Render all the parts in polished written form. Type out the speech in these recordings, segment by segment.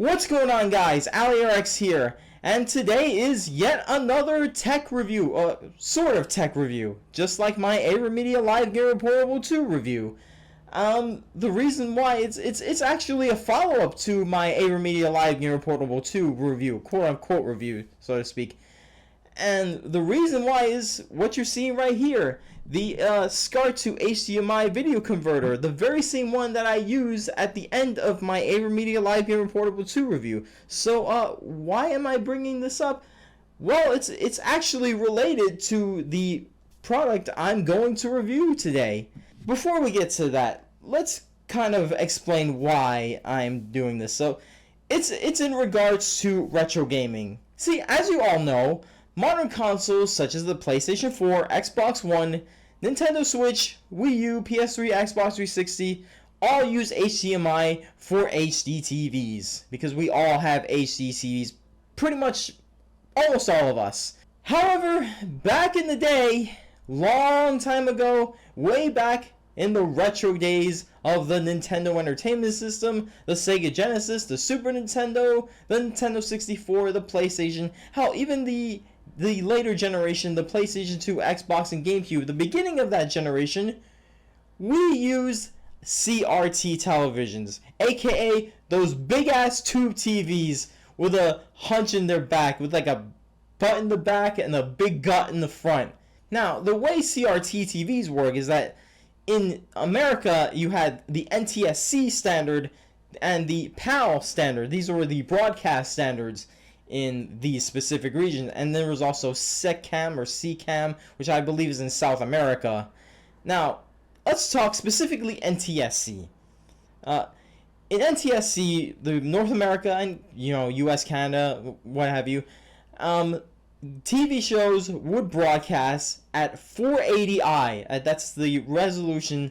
What's going on, guys? Allie-RX here, and today is yet another tech review, sort of tech review, just like my AVerMedia Live Gamer Portable 2 review. The reason why it's actually a follow-up to my AVerMedia Live Gamer Portable 2 review, quote-unquote review, so to speak. And the reason why is what you're seeing right here, the SCART to HDMI video converter, the very same one that I use at the end of my AVerMedia Live Gamer Portable 2 review. So why am I bringing this up? Well, it's actually related to the product I'm going to review today. Before we get to that, let's kind of explain why I'm doing this. So it's in regards to retro gaming. See, as you all know, modern consoles such as the PlayStation 4, Xbox One, Nintendo Switch, Wii U, PS3, Xbox 360 all use HDMI for HD TVs because we all have HD TVs, pretty much almost all of us. However, back in the day, long time ago, way back in the retro days of the Nintendo Entertainment System, the Sega Genesis, the Super Nintendo, the Nintendo 64, the PlayStation, hell, even the later generation, the PlayStation 2, Xbox, and GameCube, the beginning of that generation, we used CRT televisions, aka those big ass tube TVs with a hunch in their back, with like a butt in the back and a big gut in the front. Now, the way CRT TVs work is that in America, you had the NTSC standard and the PAL standard. These were the broadcast standards in these specific regions, and there was also SECAM or CCAM, which I believe is in South America. Now, let's talk specifically NTSC. In NTSC, the North America and US, Canada, what have you, TV shows would broadcast at 480i. That's the resolution,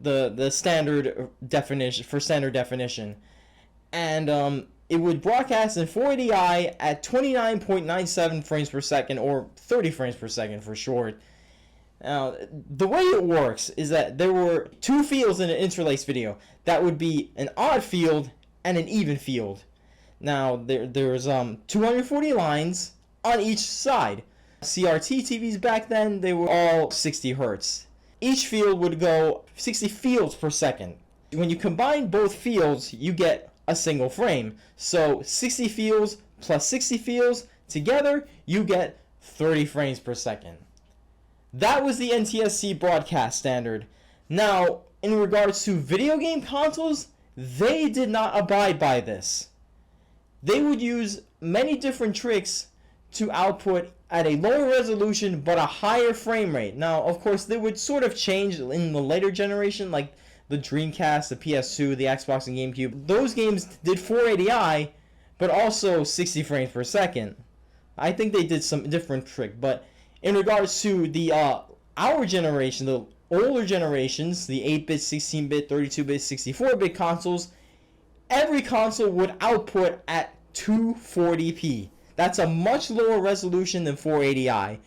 the standard definition for standard definition, and it would broadcast in 480i at 29.97 frames per second, or 30 frames per second for short. Now, the way it works is that there were two fields in an interlaced video. That would be an odd field and an even field. Now, there's 240 lines on each side. CRT TVs back then, they were all 60 hertz. Each field would go 60 fields per second. When you combine both fields, you get a single frame. So 60 fields plus 60 fields together, you get 30 frames per second. That was the NTSC broadcast standard. Now, in regards to video game consoles, they did not abide by this. They would use many different tricks to output at a lower resolution but a higher frame rate. Now, of course, they would sort of change in the later generation, like the Dreamcast, the PS2, the Xbox, and GameCube. Those games did 480i, but also 60 frames per second. I think they did some different trick, but in regards to the our generation, the older generations, the 8-bit, 16-bit, 32-bit, 64-bit consoles, every console would output at 240p. That's a much lower resolution than 480i.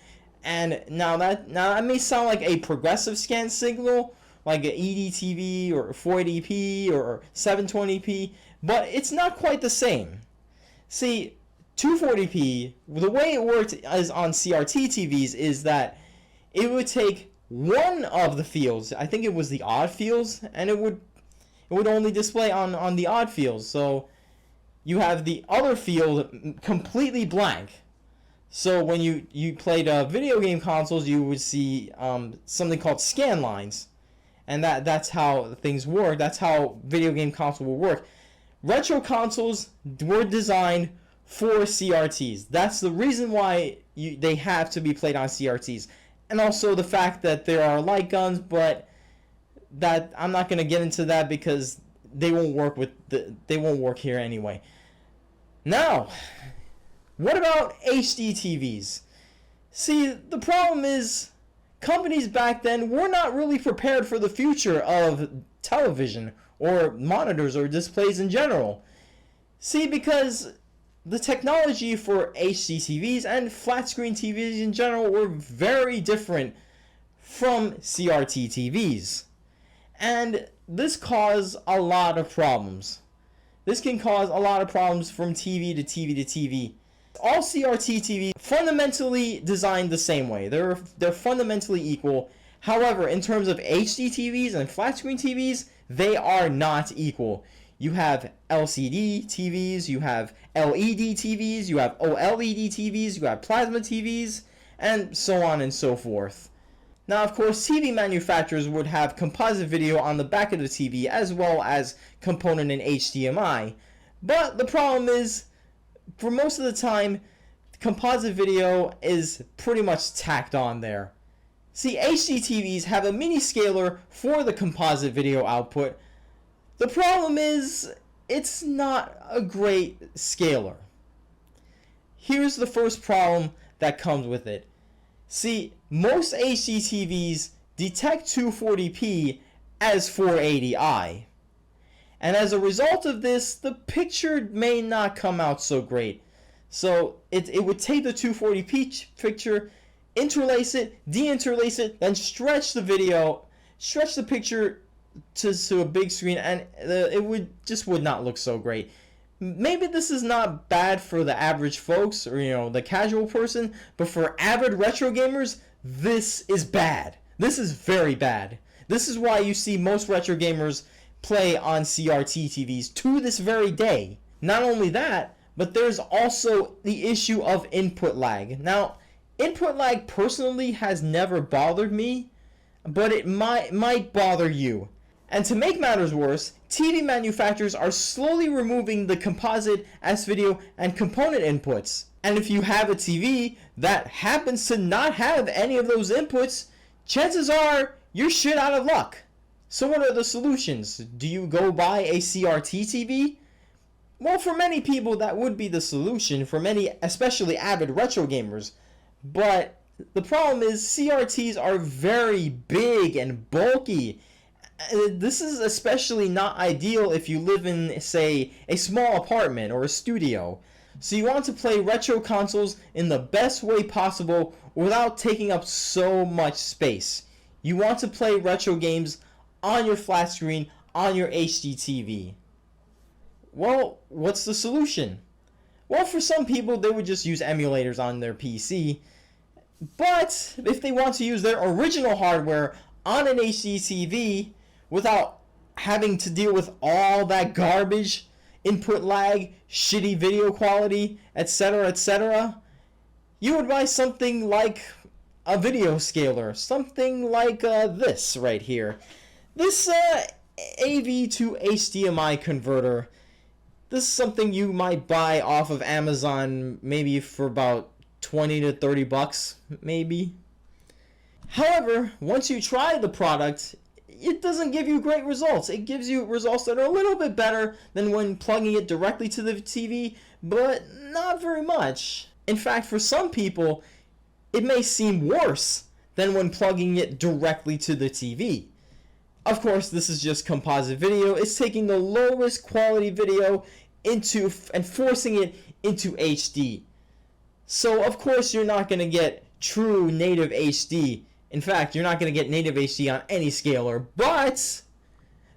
And now that may sound like a progressive scan signal, like an EDTV or 480p or 720p, but it's not quite the same. See, 240p, the way it worked as on CRT TVs is that it would take one of the fields, I think it was the odd fields, and it would only display on the odd fields. So you have the other field completely blank. So when you played video game consoles, you would see something called scan lines. And that's how things work. That's how video game console will work. Retro consoles were designed for CRTs. That's the reason why they have to be played on CRTs. And also the fact that there are light guns, but that I'm not going to get into that because they won't work here anyway. Now, what about HD TVs? See, the problem is companies back then were not really prepared for the future of television or monitors or displays in general. See, because the technology for HD TVs and flat screen TVs in general were very different from CRT TVs. And this caused a lot of problems. This can cause a lot of problems from TV to TV to TV. All CRT TVs fundamentally designed the same way. They're fundamentally equal. However, in terms of HD TVs and flat screen TVs, they are not equal. You have LCD TVs, you have LED TVs, you have OLED TVs, you have plasma TVs, and so on and so forth. Now, of course, TV manufacturers would have composite video on the back of the TV as well as component in HDMI. But the problem is, for most of the time, composite video is pretty much tacked on there. See, HD TVs have a mini scaler for the composite video output. The problem is, it's not a great scaler. Here's the first problem that comes with it. See, most HD TVs detect 240p as 480i. And as a result of this, the picture may not come out so great. So it would take the 240p picture, interlace it, deinterlace it, then stretch the picture to a big screen, and it would not look so great. Maybe this is not bad for the average folks or the casual person, but for avid retro gamers, this is bad. This is very bad. This is why you see most retro gamers play on CRT TVs to this very day. Not only that, but there's also the issue of input lag. Now, input lag personally has never bothered me, but it might bother you. And to make matters worse, TV manufacturers are slowly removing the composite, S-video, and component inputs. And if you have a TV that happens to not have any of those inputs, chances are you're shit out of luck. So what are the solutions? Do you go buy a CRT TV? Well, for many people that would be the solution, for many, especially avid retro gamers. But the problem is CRTs are very big and bulky. This is especially not ideal if you live in, say, a small apartment or a studio. So you want to play retro consoles in the best way possible without taking up so much space. You want to play retro games on your flat screen, on your HD TV. Well, what's the solution? Well, for some people, they would just use emulators on their PC. But if they want to use their original hardware on an HD TV without having to deal with all that garbage, input lag, shitty video quality, etc., you would buy something like a video scaler, something like this right here. This AV to HDMI converter. This is something you might buy off of Amazon maybe for about 20 to 30 bucks, maybe. However, once you try the product, it doesn't give you great results. It gives you results that are a little bit better than when plugging it directly to the TV, but not very much. In fact, for some people, it may seem worse than when plugging it directly to the TV. Of course, this is just composite video. It's taking the lowest quality video into and forcing it into HD. So, of course, you're not going to get true native HD. In fact, you're not going to get native HD on any scaler, but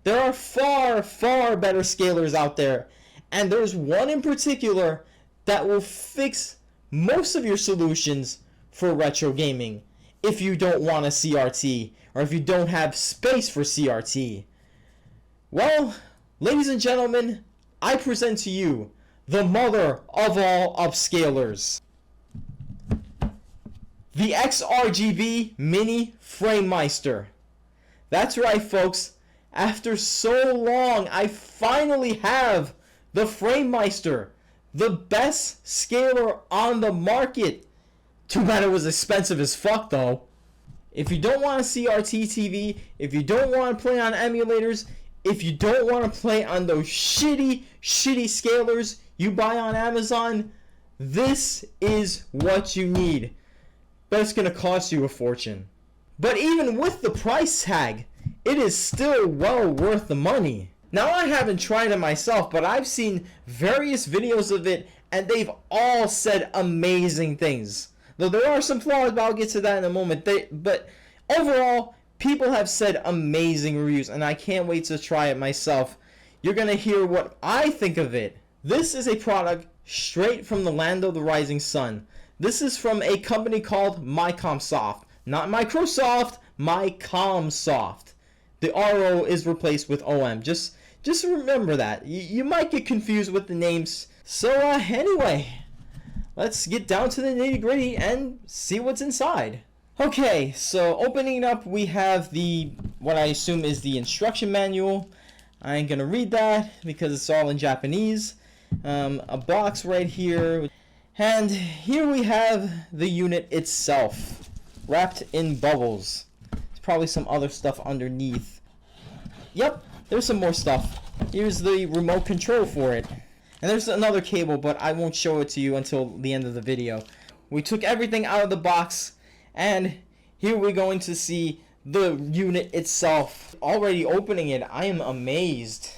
there are far, far better scalers out there. And there's one in particular that will fix most of your solutions for retro gaming if you don't want a CRT or if you don't have space for CRT. Well, ladies and gentlemen, I present to you the mother of all upscalers. The XRGB-mini Framemeister. That's right, folks. After so long, I finally have the Framemeister, the best scaler on the market. Too bad it was expensive as fuck, though. If you don't want a CRT TV, if you don't want to play on emulators, if you don't want to play on those shitty scalers you buy on Amazon, this is what you need. But it's going to cost you a fortune. But even with the price tag, it is still well worth the money. Now, I haven't tried it myself, but I've seen various videos of it, and they've all said amazing things. Though there are some flaws, but I'll get to that in a moment. But overall, people have said amazing reviews, and I can't wait to try it myself. you're gonna hear what I think of it. This is a product straight from the land of the rising sun. This is from a company called Micomsoft. Not Microsoft, Micomsoft. The RO is replaced with OM. Just remember that. You might get confused with the names. So anyway, let's get down to the nitty gritty and see what's inside. Okay, so opening up, we have what I assume is the instruction manual. I ain't gonna read that because it's all in Japanese. A box right here, and here we have the unit itself, wrapped in bubbles. There's probably some other stuff underneath. Yep, there's some more stuff. Here's the remote control for it. And there's another cable, but I won't show it to you until the end of the video. We took everything out of the box, and here we're going to see the unit itself. Already opening it, I am amazed.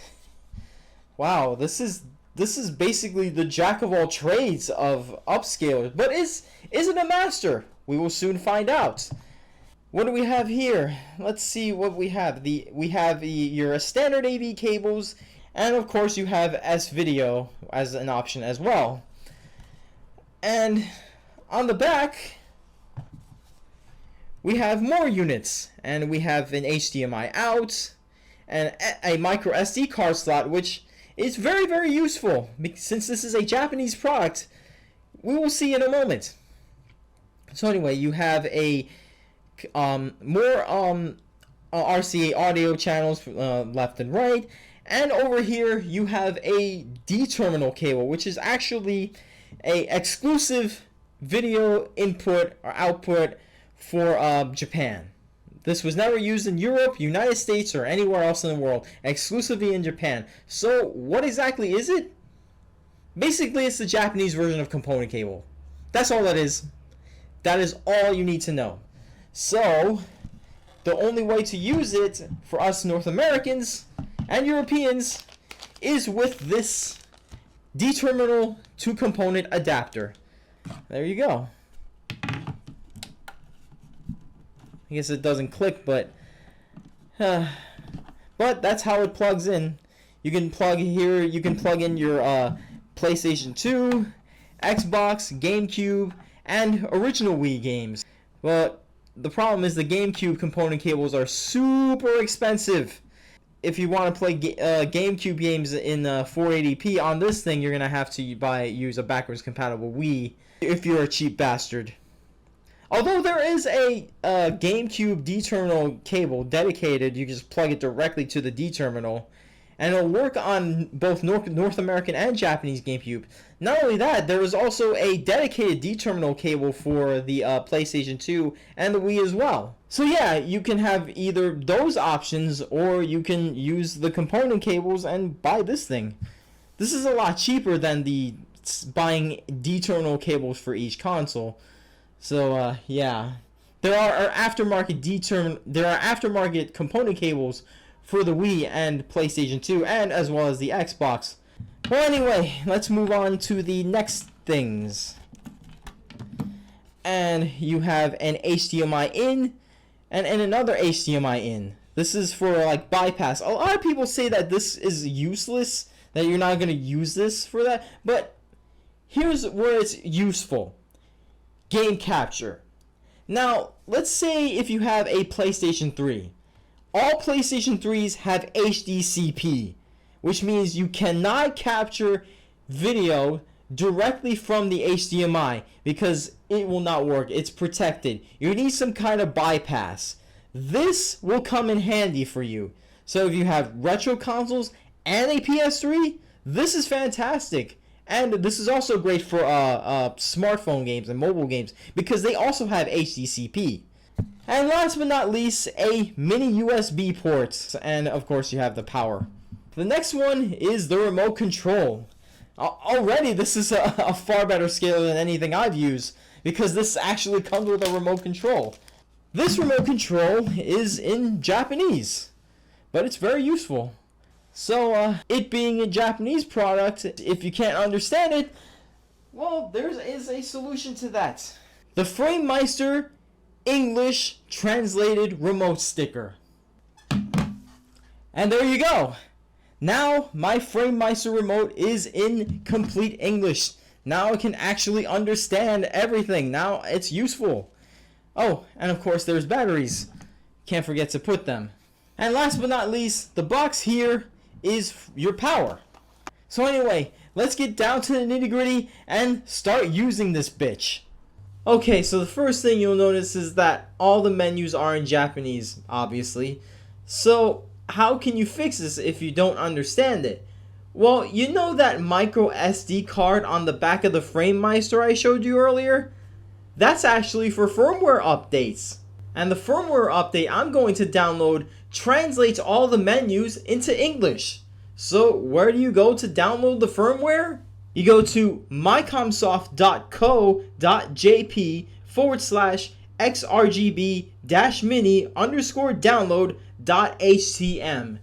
Wow, this is basically the jack of all trades of upscalers. But is it a master? We will soon find out. What do we have here? Let's see what we have. We have your standard AV cables, and of course you have S-video as an option as well. And on the back, we have more units, and we have an HDMI out and a micro SD card slot, which is very, very useful since this is a Japanese product. We will see in a moment. So anyway, you have a more RCA audio channels left and right, and over here you have a D-terminal cable, which is actually a exclusive video input or output for Japan. This was never used in Europe, United States, or anywhere else in the world, exclusively in Japan. So what exactly is it? Basically, it's the Japanese version of component cable. That's all that is. That is all you need to know. So the only way to use it for us North Americans and Europeans is with this D-terminal to component adapter. There you go. I guess it doesn't click, but that's how it plugs in. You can plug here. You can plug in your PlayStation 2, Xbox, GameCube, and original Wii games. But the problem is the GameCube component cables are super expensive. If you want to play GameCube games in 480p on this thing, you're gonna have to use a backwards compatible Wii if you're a cheap bastard. Although there is a GameCube D-terminal cable dedicated, you just plug it directly to the D-terminal, and it'll work on both North American and Japanese GameCube. Not only that, there is also a dedicated D-terminal cable for the PlayStation 2 and the Wii as well. So yeah, you can have either those options, or you can use the component cables and buy this thing. This is a lot cheaper than buying D-terminal cables for each console. So yeah, there are aftermarket component cables for the Wii and PlayStation 2, and as well as the Xbox. Well, anyway, let's move on to the next things. And you have an HDMI in and another HDMI in. This is for like bypass. A lot of people say that this is useless, that you're not going to use this for that, but here's where it's useful. Game capture. Now, let's say if you have a PlayStation 3. All PlayStation 3s have HDCP, which means you cannot capture video directly from the HDMI because it will not work. It's protected. You need some kind of bypass. This will come in handy for you. So if you have retro consoles and a PS3, this is fantastic. And this is also great for smartphone games and mobile games because they also have HDCP. And last but not least, a mini USB port. And of course you have the power. The next one is the remote control. Already this is a far better scale than anything I've used because this actually comes with a remote control. This remote control is in Japanese, but it's very useful. So, it being a Japanese product, if you can't understand it, well, there is a solution to that. The Framemeister English translated remote sticker. And there you go. Now my Framemeister remote is in complete English. Now I can actually understand everything. Now it's useful. Oh, and of course there's batteries. Can't forget to put them. And last but not least, the box here is your power. So anyway, let's get down to the nitty gritty and start using this bitch. Okay, so the first thing you'll notice is that all the menus are in Japanese, obviously. So how can you fix this if you don't understand it? Well, you know that micro SD card on the back of the Framemeister I showed you earlier? That's actually for firmware updates. And the firmware update I'm going to download translates all the menus into English. So where do you go to download the firmware? You go to micomsoft.co.jp/XRGB-mini_download.htm.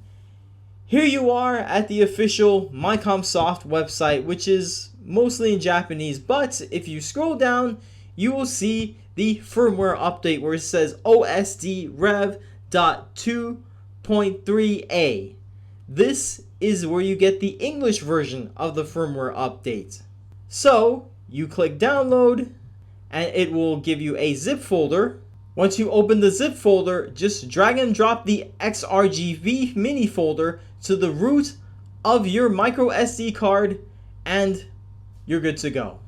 Here you are at the official Micomsoft website, which is mostly in Japanese, but if you scroll down, you will see the firmware update where it says OSD Rev.2.3a. This is where you get the English version of the firmware update. So you click download and it will give you a zip folder. Once you open the zip folder, just drag and drop the XRGB-mini folder to the root of your micro SD card and you're good to go.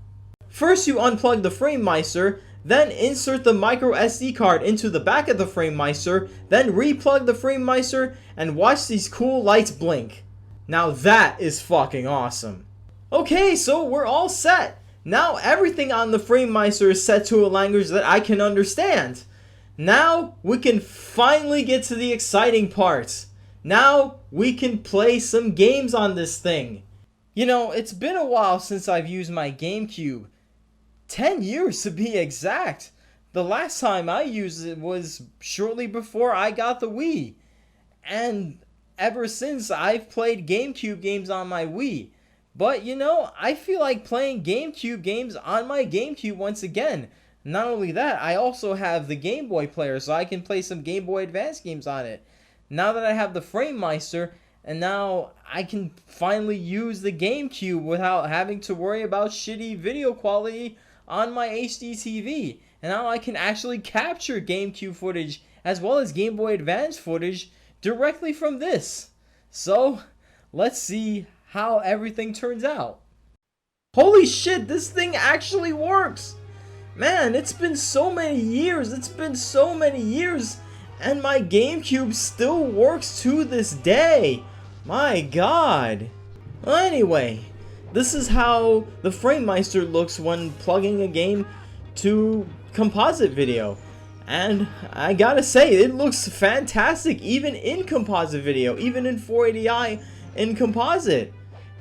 First you unplug the Framemeister, then insert the micro SD card into the back of the Framemeister, then replug the Framemeister and watch these cool lights blink. Now that is fucking awesome. Okay, so we're all set. Now everything on the Framemeister is set to a language that I can understand. Now we can finally get to the exciting parts. Now we can play some games on this thing. You know, it's been a while since I've used my GameCube. 10 years to be exact. The last time I used it was shortly before I got the Wii. And ever since, I've played GameCube games on my Wii. But you know, I feel like playing GameCube games on my GameCube once again. Not only that, I also have the Game Boy player, so I can play some Game Boy Advance games on it. Now that I have the Framemeister, and now I can finally use the GameCube without having to worry about shitty video quality on my HD TV. And now I can actually capture GameCube footage as well as Game Boy Advance footage directly from this. So, let's see how everything turns out. Holy shit, this thing actually works! Man, it's been so many years, and my GameCube still works to this day. My god. Well, anyway, this is how the Framemeister looks when plugging a game to composite video. And I gotta say, it looks fantastic even in composite video, even in 480i in composite.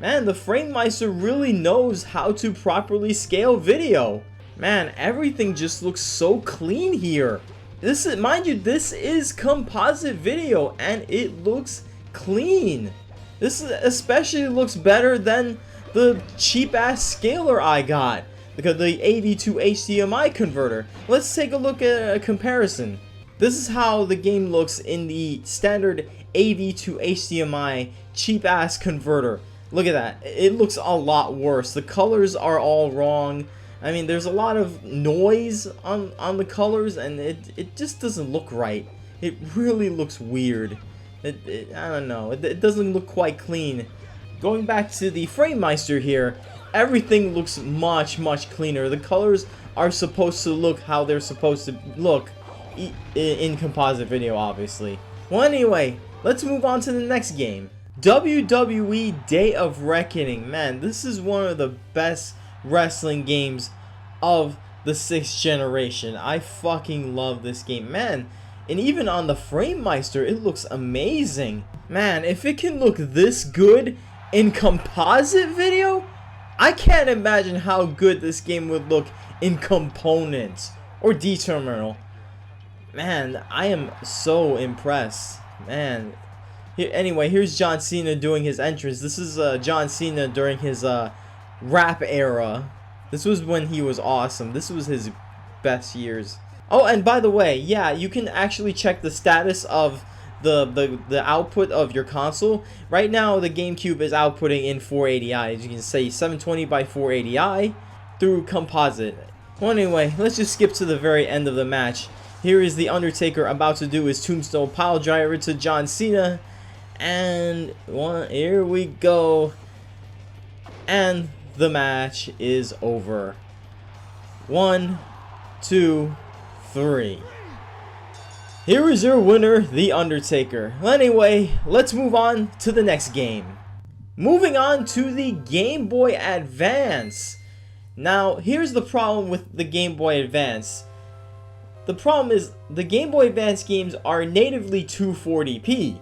Man, the Framemeister really knows how to properly scale video. Man, everything just looks so clean here. This is, mind you, this is composite video and it looks clean. This especially looks better than the cheap ass scaler I got, because the AV to HDMI converter. Let's take a look at a comparison. This is how the game looks in the standard AV to HDMI cheap ass converter. Look at that. It looks a lot worse. The colors are all wrong. I mean, there's a lot of noise on the colors, and it just doesn't look right. It really looks weird. I don't know. It doesn't look quite clean. Going back to the Framemeister here, everything looks much cleaner. The colors are supposed to look how they're supposed to look in composite video, obviously. Well, anyway, let's move on to the next game. WWE Day of Reckoning. Man, this is one of the best wrestling games of the 6th generation. I fucking love this game, man. And even on the Framemeister, it looks amazing. Man, if it can look this good in composite video, I can't imagine how good this game would look in components or D-terminal. Man, I am so impressed. Man. Anyway, here's John Cena doing his entrance. This is John Cena during his rap era. This was when he was awesome. This was his best years. Oh, and by the way, yeah, you can actually check the status of the output of your console. Right now the GameCube is outputting in 480i, as you can say 720 by 480i through composite. Well, anyway, let's just skip to the very end of the match. Here is the Undertaker about to do his tombstone pile driver to John Cena, and here we go, and the match is over. 1, 2, 3. Here is your winner, The Undertaker. Well, anyway, let's move on to the next game. Moving on to the Game Boy Advance. Now, here's the problem with the Game Boy Advance. The problem is the Game Boy Advance games are natively 240p.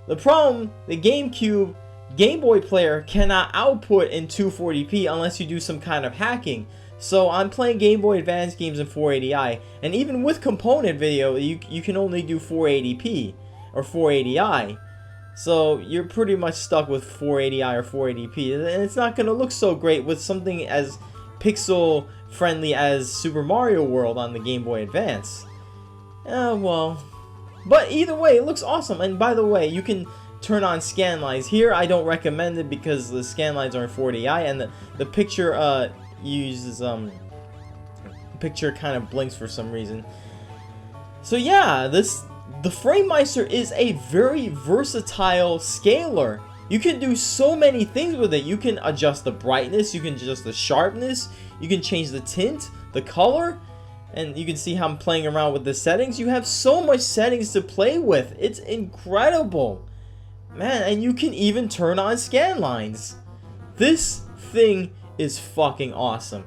The problem, the GameCube Game Boy player cannot output in 240p unless you do some kind of hacking. So I'm playing Game Boy Advance games in 480i, and even with component video, you can only do 480p or 480i. So you're pretty much stuck with 480i or 480p, and it's not going to look so great with something as pixel friendly as Super Mario World on the Game Boy Advance. Well, but either way, it looks awesome. And by the way, you can turn on scan lines. Here I don't recommend it because the scan lines are in 480i, and the picture uses picture kind of blinks for some reason. So yeah, the Framemeister is a very versatile scaler. You can do so many things with it. You can adjust the brightness, you can adjust the sharpness, you can change the tint, the color, and you can see how I'm playing around with the settings. You have so much settings to play with. It's incredible, man. And you can even turn on scan lines. This thing is fucking awesome.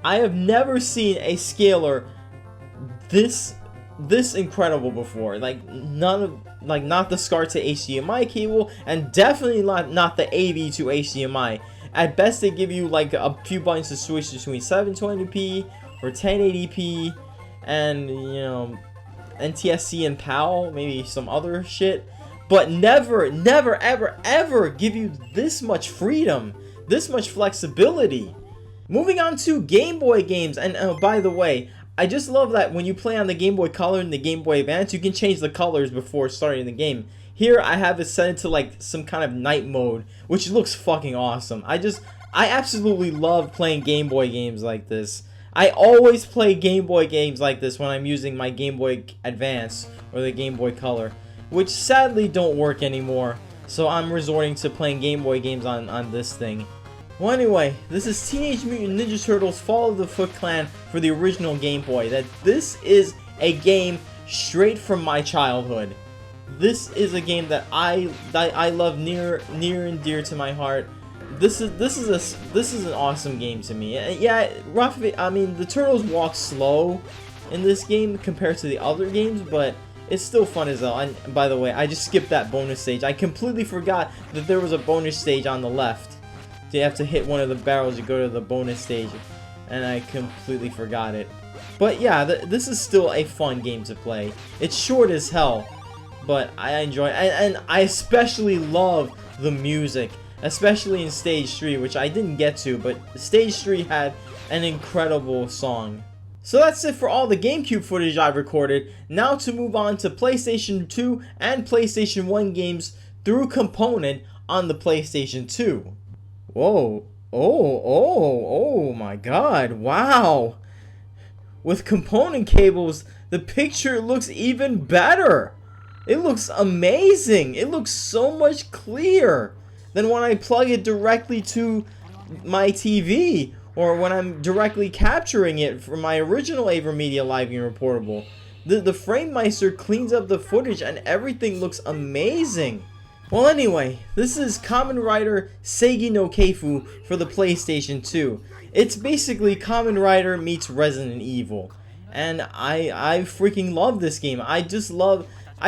I have never seen a scaler this incredible before. Like not the SCART to HDMI cable, and definitely not the AV to HDMI. At best they give you like a few buttons to switch between 720p or 1080p, and you know, NTSC and PAL, maybe some other shit, but never ever give you this much freedom, this much flexibility. Moving on to Game Boy games, and by the way, I just love that when you play on the Game Boy Color and the Game Boy Advance, you can change the colors before starting the game. Here I have it set into like some kind of night mode, which looks fucking awesome. I absolutely love playing Game Boy games like this. I always play Game Boy games like this when I'm using my Game Boy Advance or the Game Boy Color, which sadly don't work anymore. So I'm resorting to playing Game Boy games on this thing. Well, anyway, this is Teenage Mutant Ninja Turtles Fall of the Foot Clan for the original Game Boy. This is a game straight from my childhood. This is a game that I love near and dear to my heart. This is an awesome game to me. Yeah, I mean the turtles walk slow in this game compared to the other games, but it's still fun as hell. And by the way, I just skipped that bonus stage. I completely forgot that there was a bonus stage on the left. So you have to hit one of the barrels to go to the bonus stage, and I completely forgot it. But yeah, this is still a fun game to play. It's short as hell, but I enjoy it. And I especially love the music, especially in Stage 3, which I didn't get to, but Stage 3 had an incredible song. So that's it for all the GameCube footage I've recorded. Now to move on to PlayStation 2 and PlayStation 1 games through component on the PlayStation 2. Whoa, oh my god, wow. With component cables, the picture looks even better. It looks amazing. It looks so much clearer than when I plug it directly to my TV or when I'm directly capturing it from my original AVerMedia Live Gamer Portable. The Framemeister cleans up the footage and everything looks amazing. Well, anyway, this is Kamen Rider Seigi no Keifu for the PlayStation 2. It's basically Kamen Rider meets Resident Evil, and I freaking love this game. I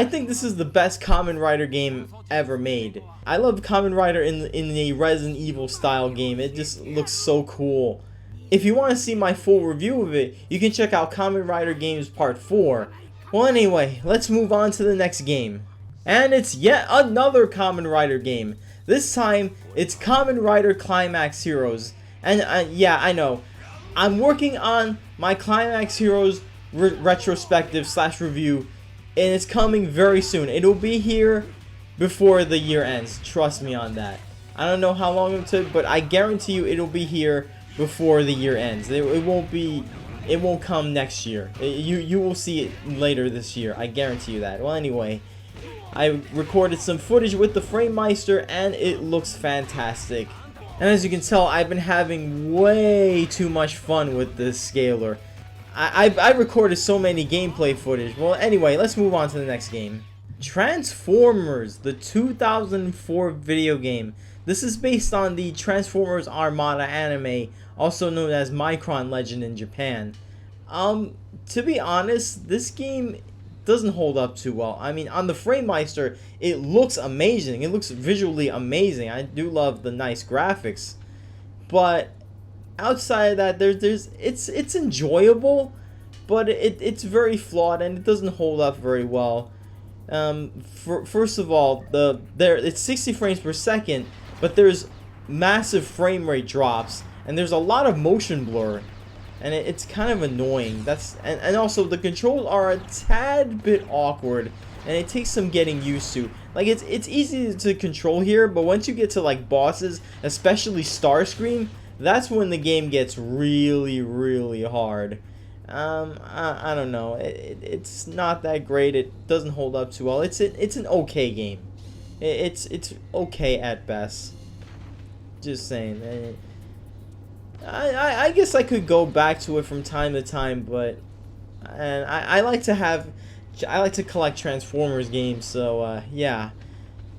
think this is the best Kamen Rider game ever made. I love Kamen Rider in the Resident Evil style game. It just looks so cool. If you want to see my full review of it, you can check out Kamen Rider Games Part 4. Well, anyway, let's move on to the next game. And it's yet another Kamen Rider game. This time, it's Kamen Rider Climax Heroes. And yeah, I know. I'm working on my Climax Heroes retrospective / review and it's coming very soon. It'll be here before the year ends. Trust me on that. I don't know how long it'll take, but I guarantee you it'll be here before the year ends. It won't come next year. You will see it later this year. I guarantee you that. Well, anyway, I recorded some footage with the Framemeister, and it looks fantastic. And as you can tell, I've been having way too much fun with this scaler. I recorded so many gameplay footage. Well, anyway, let's move on to the next game. Transformers, the 2004 video game. This is based on the Transformers Armada anime, also known as Micron Legend in Japan. To be honest, this game doesn't hold up too well. I mean, on the Framemeister, it looks amazing. It looks visually amazing. I do love the nice graphics. But outside of that, it's enjoyable, but it's very flawed and it doesn't hold up very well. First of all, it's 60 frames per second, but there's massive frame rate drops and there's a lot of motion blur, and it's kind of annoying. And also the controls are a tad bit awkward, and it takes some getting used to. Like, it's easy to control here, but once you get to like bosses, especially Starscream, that's when the game gets really, really hard. I don't know. It's not that great. It doesn't hold up too well. It's an okay game. It's okay at best. Just saying. I guess I could go back to it from time to time, but I like to collect Transformers games. So yeah.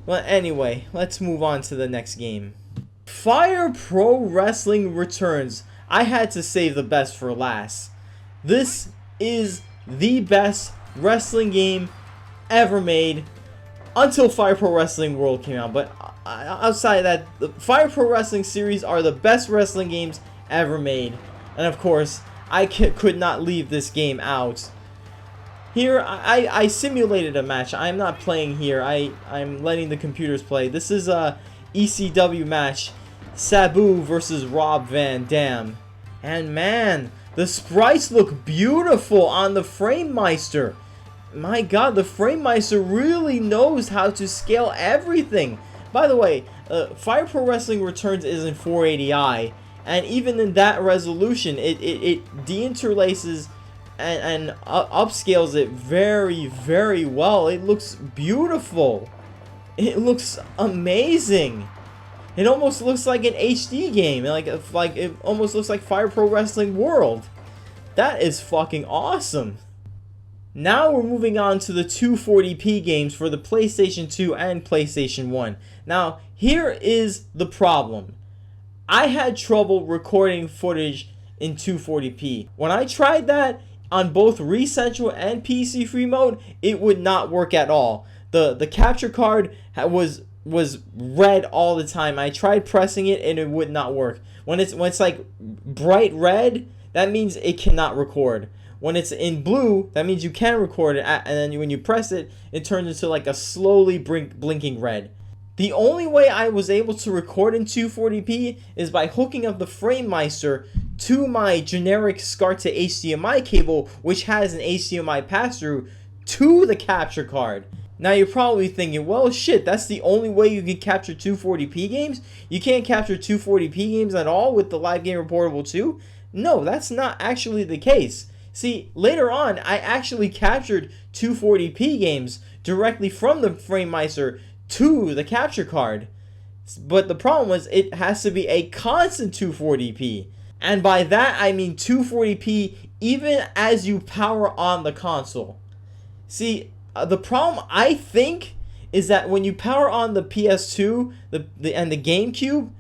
Well, anyway, let's move on to the next game. Fire Pro Wrestling returns. I had to save the best for last. This is the best wrestling game ever made until Fire Pro Wrestling World came out. But outside of that, the Fire Pro Wrestling series are the best wrestling games ever made. And of course, I could not leave this game out. Here, I simulated a match. I'm not playing here. I'm letting the computers play. This is a ECW match. Sabu versus Rob Van Dam. And man, the sprites look beautiful on the Framemeister. My god, the Framemeister really knows how to scale everything. By the way, Fire Pro Wrestling Returns is in 480i, and even in that resolution, it deinterlaces and upscales it very, very well. It looks beautiful. It looks amazing. It almost looks like an HD game. Like it almost looks like Fire Pro Wrestling World. That is fucking awesome. Now we're moving on to the 240p games for the PlayStation 2 and PlayStation 1. Now, here is the problem. I had trouble recording footage in 240p. When I tried that on both ReCentral and PC Free Mode, it would not work at all. The capture card was red all the time. I tried pressing it and it would not work. When it's like bright red, that means it cannot record. When it's in blue, that means you can record it, and then when you press it, it turns into like a slowly blinking red. The only way I was able to record in 240p is by hooking up the Framemeister to my generic SCART to HDMI cable, which has an HDMI pass-through to the capture card. Now you're probably thinking, well shit, that's the only way you can capture 240p games? You can't capture 240p games at all with the Live Gamer Portable 2? No, that's not actually the case. See, later on, I actually captured 240p games directly from the Framemeister to the capture card. But the problem was, it has to be a constant 240p. And by that, I mean 240p even as you power on the console. See, the problem, I think, is that when you power on the PS2 and the GameCube,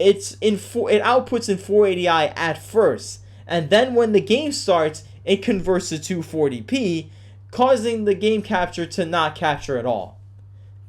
it outputs in 480i at first. And then when the game starts, it converts to 240p, causing the game capture to not capture at all.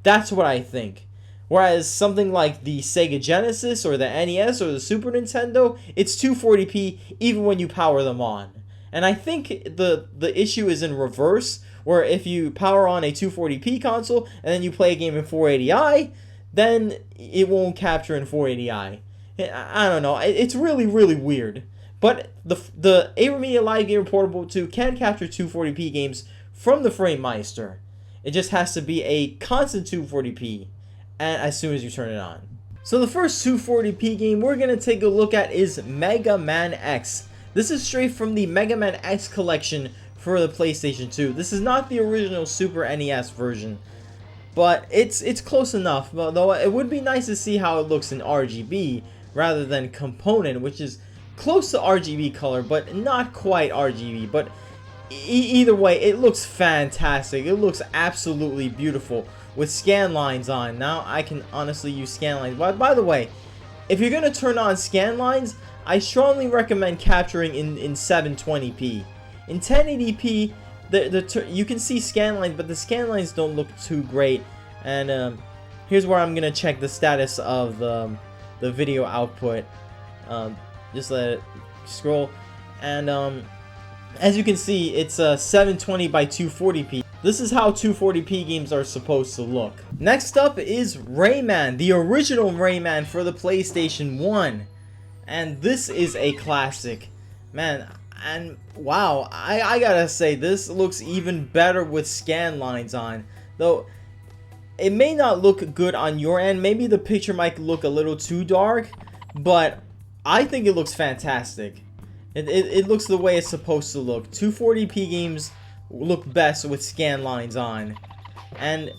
That's what I think. Whereas something like the Sega Genesis or the NES or the Super Nintendo, it's 240p even when you power them on. And I think the issue is in reverse, where if you power on a 240p console and then you play a game in 480i, then it won't capture in 480i. I don't know. It's really, really weird. But the AVerMedia Live Gamer Portable 2 can capture 240p games from the Framemeister. It just has to be a constant 240p and as soon as you turn it on. So the first 240p game we're going to take a look at is Mega Man X. This is straight from the Mega Man X collection for the PlayStation 2. This is not the original Super NES version, but it's close enough. Though it would be nice to see how it looks in RGB rather than component, which is close to RGB color, but not quite RGB. But either way, it looks fantastic. It looks absolutely beautiful with scan lines on. Now I can honestly use scan lines. By the way, if you're gonna turn on scan lines, I strongly recommend capturing in 720p. In 1080p, you can see scan lines, but the scan lines don't look too great. And here's where I'm gonna check the status of the video output. Just let it scroll, and as you can see, it's 720 by 240p. This is how 240p games are supposed to look. Next up is Rayman, the original Rayman for the PlayStation 1. And this is a classic. Man, and wow, I gotta say, this looks even better with scan lines on. Though, it may not look good on your end. Maybe the picture might look a little too dark, but I think it looks fantastic. It looks the way it's supposed to look. 240p games look best with scan lines on. And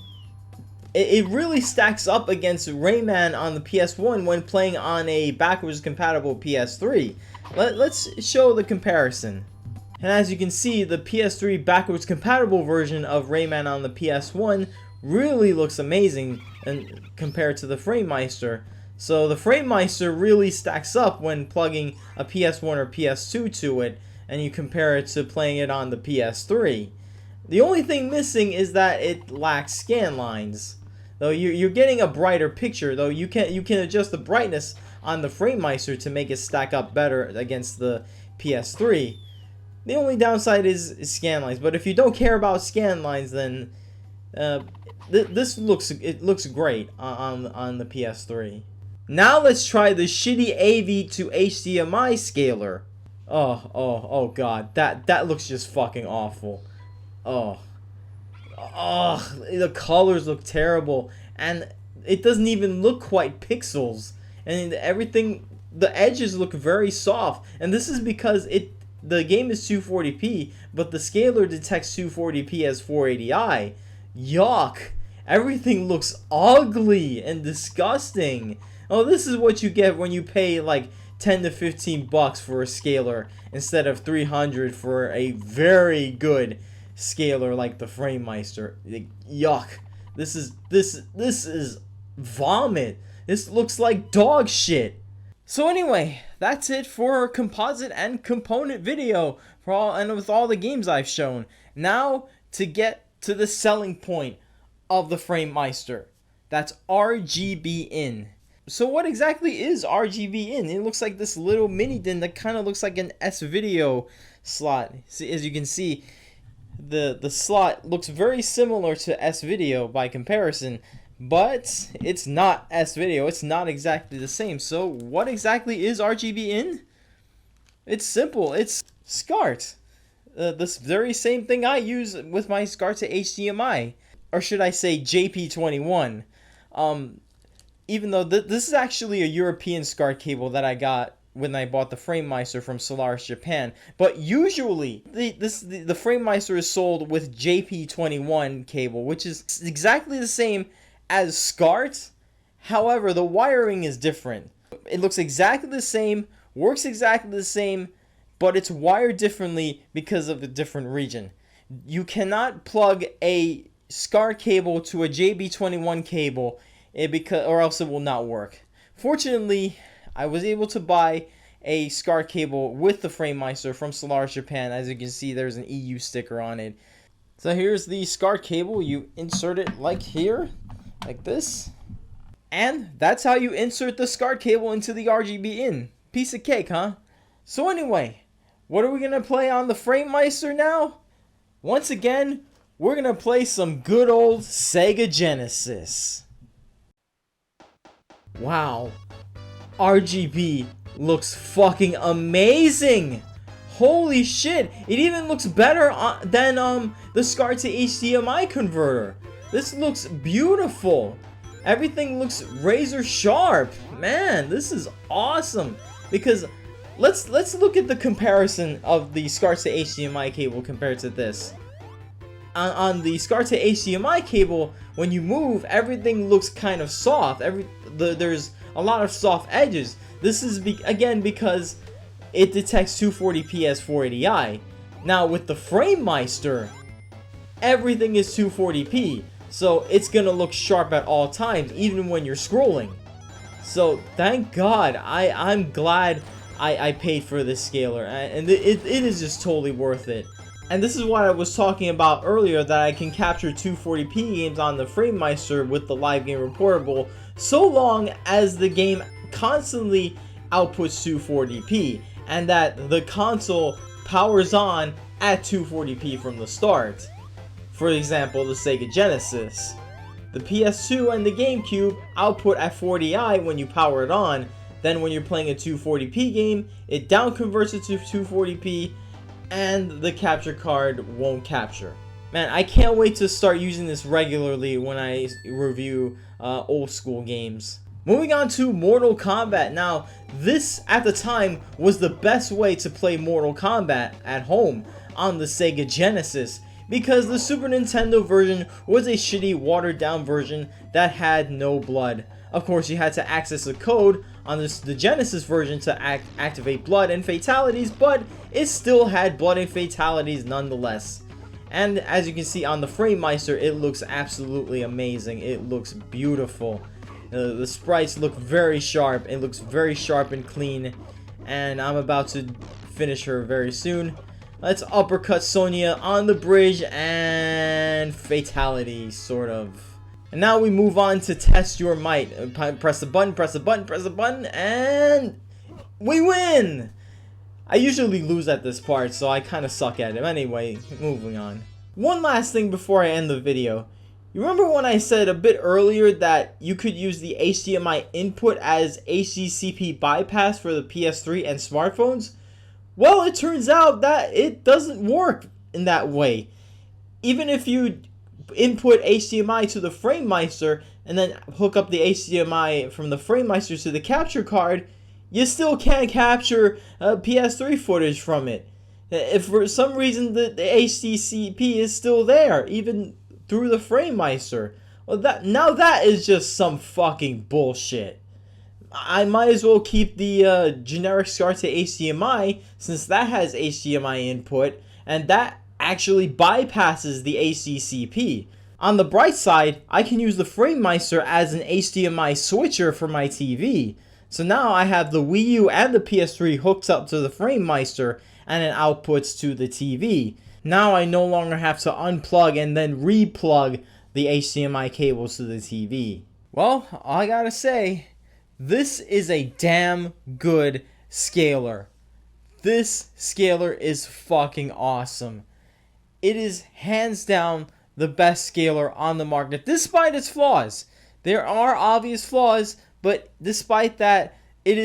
it really stacks up against Rayman on the PS1 when playing on a backwards compatible PS3. Let's show the comparison. And as you can see, the PS3 backwards compatible version of Rayman on the PS1 really looks amazing and compared to the Framemeister. So the Framemeister really stacks up when plugging a PS1 or PS2 to it, and you compare it to playing it on the PS3. The only thing missing is that it lacks scan lines. Though you're getting a brighter picture, though you can adjust the brightness on the Framemeister to make it stack up better against the PS3. The only downside is scan lines, but if you don't care about scan lines, then this looks great on the PS3. Now let's try the shitty AV to HDMI scaler. Oh god, that looks just fucking awful. Oh, the colors look terrible, and it doesn't even look quite pixels, and everything, the edges look very soft, and this is because the game is 240p, but the scaler detects 240p as 480i. Yuck! Everything looks ugly and disgusting. Oh, this is what you get when you pay like 10 to 15 bucks for a scaler instead of 300 for a very good scaler like the Framemeister. Yuck! This is vomit. This looks like dog shit. So anyway, that's it for composite and component video with all the games I've shown. Now to get to the selling point of the Framemeister. That's RGB in. So what exactly is RGB in? It looks like this little mini DIN that kind of looks like an S-Video slot. See, as you can see, the slot looks very similar to S-Video by comparison, but it's not S-Video. It's not exactly the same. So what exactly is RGB in? It's simple. It's SCART. This very same thing I use with my SCART to HDMI, or should I say JP21. Even though this is actually a European SCART cable that I got when I bought the Framemeister from Solaris Japan. But usually, the Framemeister is sold with JP21 cable, which is exactly the same as SCART. However, the wiring is different. It looks exactly the same, works exactly the same, but it's wired differently because of the different region. You cannot plug a SCART cable to a JP21 cable or else it will not work. Fortunately, I was able to buy a SCART cable with the Framemeister from Solaris Japan. As you can see, there's an EU sticker on it. So here's the SCART cable. You insert it like here, like this. And that's how you insert the SCART cable into the RGB in. Piece of cake, huh? So anyway, what are we going to play on the Framemeister now? Once again, we're going to play some good old Sega Genesis. Wow. RGB looks fucking amazing. Holy shit, it even looks better than the SCART to HDMI converter. This looks beautiful. Everything looks razor sharp. Man, this is awesome. Because let's look at the comparison of the SCART to HDMI cable compared to this. On the SCART to HDMI cable, when you move, everything looks kind of soft. There's a lot of soft edges. This is again because it detects 240p as 480i. Now with the Framemeister, everything is 240p, so it's gonna look sharp at all times, even when you're scrolling. So thank God, I'm glad I paid for this scaler, and it is just totally worth it. And this is what I was talking about earlier, that I can capture 240p games on the Framemeister with the Live Gamer Portable, so long as the game constantly outputs 240p, and that the console powers on at 240p from the start. For example, the Sega Genesis. The PS2 and the GameCube output at 40i when you power it on. Then when you're playing a 240p game, it down converts it to 240p, and the capture card won't capture. Man, I can't wait to start using this regularly when I review old school games. Moving on to Mortal Kombat. Now, this at the time was the best way to play Mortal Kombat at home on the Sega Genesis, because the Super Nintendo version was a shitty watered down version that had no blood. Of course, you had to access a code on the Genesis version to activate blood and fatalities, but it still had blood and fatalities nonetheless. And as you can see on the Framemeister, it looks absolutely amazing. It looks beautiful. The sprites look very sharp. It looks very sharp and clean. And I'm about to finish her very soon. Let's uppercut Sonya on the bridge and fatality, sort of. And now we move on to test your might. Press the button, press the button, press the button, and we win! I usually lose at this part, so I kind of suck at it. Anyway, moving on. One last thing before I end the video. You remember when I said a bit earlier that you could use the HDMI input as HDCP bypass for the PS3 and smartphones? Well, it turns out that it doesn't work in that way. Even if you input HDMI to the Framemeister and then hook up the HDMI from the Framemeister to the capture card, you still can't capture PS3 footage from it. If for some reason the HDCP is still there, even through the Framemeister, well, that is just some fucking bullshit. I might as well keep the generic SCART to HDMI, since that has HDMI input, and that actually bypasses the HDCP. On the bright side, I can use the Framemeister as an HDMI switcher for my TV. So now I have the Wii U and the PS3 hooked up to the Framemeister, and it outputs to the TV. Now I no longer have to unplug and then replug the HDMI cables to the TV. Well, all I gotta say, this is a damn good scaler. This scaler is fucking awesome. It is hands down the best scaler on the market, despite its flaws. There are obvious flaws, but despite that, it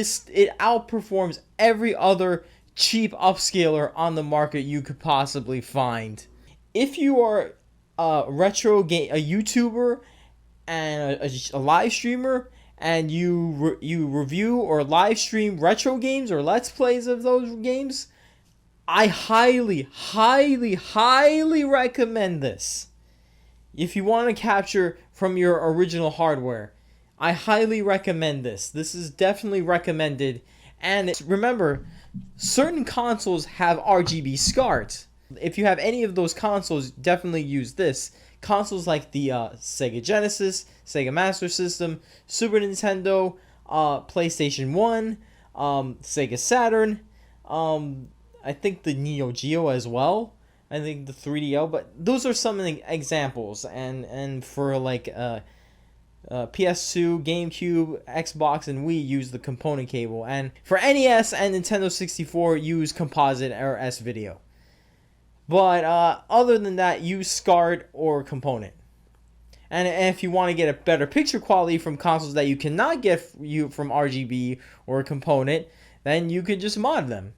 outperforms every other cheap upscaler on the market you could possibly find. If you are a YouTuber and a live streamer, and you review or live stream retro games or let's plays of those games, I highly recommend this. If you want to capture from your original hardware, I highly recommend this. This is definitely recommended. And remember, certain consoles have RGB SCART. If you have any of those consoles, definitely use this. Consoles like the Sega Genesis, Sega Master System, Super Nintendo, PlayStation 1, Sega Saturn, I think the Neo Geo as well. I think the 3DO, but those are some examples. And for like PS2, GameCube, Xbox, and Wii, use the component cable. And for NES and Nintendo 64, use composite or S-Video. But other than that, use SCART or component. And if you want to get a better picture quality from consoles that you cannot get from RGB or component, then you could just mod them.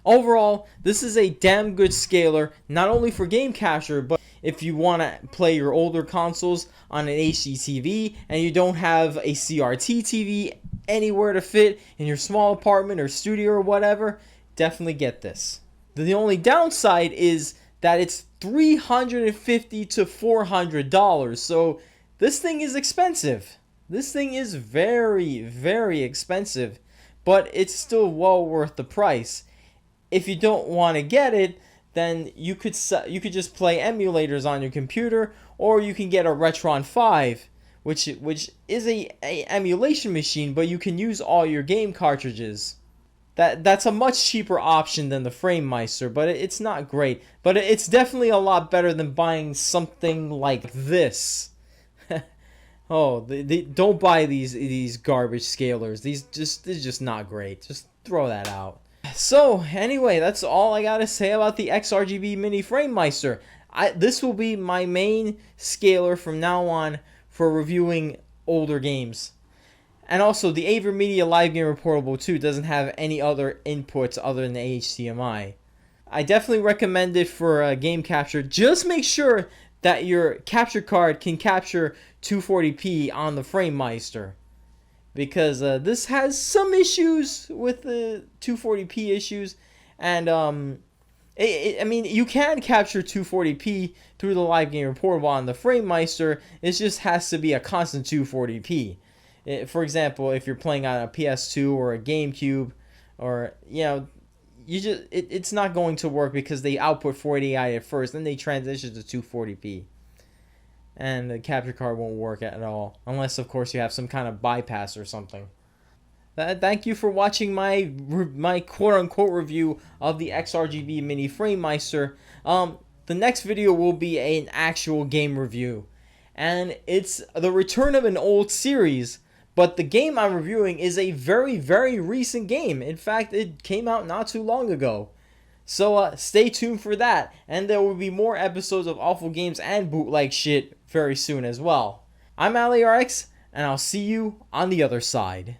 Overall, this is a damn good scaler, not only for game capture, but if you want to play your older consoles on an HD TV and you don't have a CRT TV anywhere to fit in your small apartment or studio or whatever, definitely get this. The only downside is that it's $350 to $400, so this thing is expensive. This thing is very, very expensive, but it's still well worth the price. If you don't want to get it, then you could just play emulators on your computer, or you can get a Retron 5, which is a emulation machine, but you can use all your game cartridges. That's a much cheaper option than the Framemeister, but it's not great. But it's definitely a lot better than buying something like this. Oh, don't buy these garbage scalers. They're just not great. Just throw that out. So anyway, that's all I gotta say about the XRGB-mini Framemeister. This will be my main scaler from now on for reviewing older games. And also, the AVerMedia Live Gamer Portable 2 doesn't have any other inputs other than the HDMI. I definitely recommend it for game capture. Just make sure that your capture card can capture 240p on the Framemeister, because this has some issues with the 240p issues, and I mean, you can capture 240p through the Live Gamer Portable on the Framemeister. It just has to be a constant 240p. For example, if you're playing on a PS2 or a GameCube, or it's not going to work because they output 480i at first, then they transition to 240p, and the capture card won't work at all, unless of course you have some kind of bypass or something. Thank you for watching my quote-unquote review of the XRGB-mini Framemeister. The next video will be an actual game review, and it's the return of an old series. But the game I'm reviewing is a very, very recent game. In fact, it came out not too long ago. So stay tuned for that. And there will be more episodes of Awful Games and bootleg shit very soon as well. I'm Allie-RX, and I'll see you on the other side.